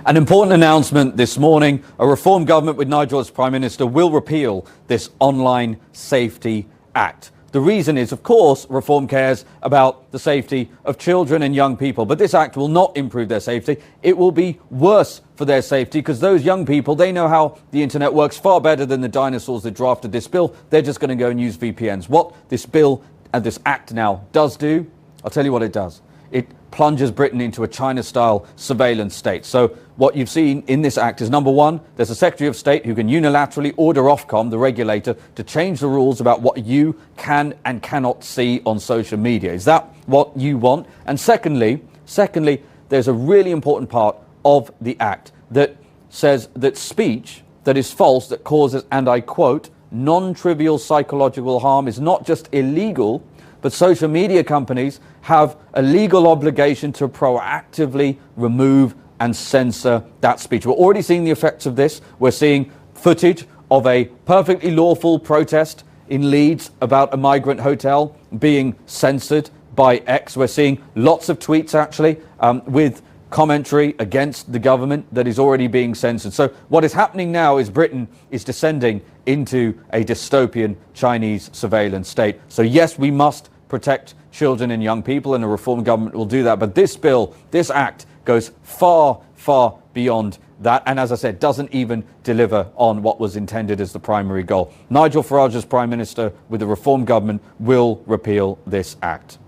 An important announcement this morning: a reform government with Nigel as Prime Minister will repeal this Online Safety Act. The reason is, of course, reform cares about the safety of children and young people, but this act will not improve their safety. It will be worse for their safety, because those young people, they know how the internet works far better than the dinosaurs that drafted this bill. They're just going to go and use VPNs. What this bill and this act now does do, I'll tell you what it does. It plunges Britain into a China-style surveillance state. So what you've seen in this act is, number one, there's a Secretary of State who can unilaterally order Ofcom, the regulator, to change the rules about what you can and cannot see on social media. Is that what you want? And secondly, there's a really important part of the act that says that speech that is false, that causes, and I quote, non-trivial psychological harm, is not just illegal, but social media companies have a legal obligation to proactively remove and censor that speech. We're already seeing the effects of this. We're seeing footage of a perfectly lawful protest in Leeds about a migrant hotel being censored by X. We're seeing lots of tweets, actually, with commentary against the government that is already being censored. So what is happening now is Britain is descending into a dystopian Chinese surveillance state. So yes, we must protect children and young people, and a reform government will do that. But this bill, this act, goes far, far beyond that, and as I said, doesn't even deliver on what was intended as the primary goal. Nigel Farage, as Prime Minister with the reform government, will repeal this act.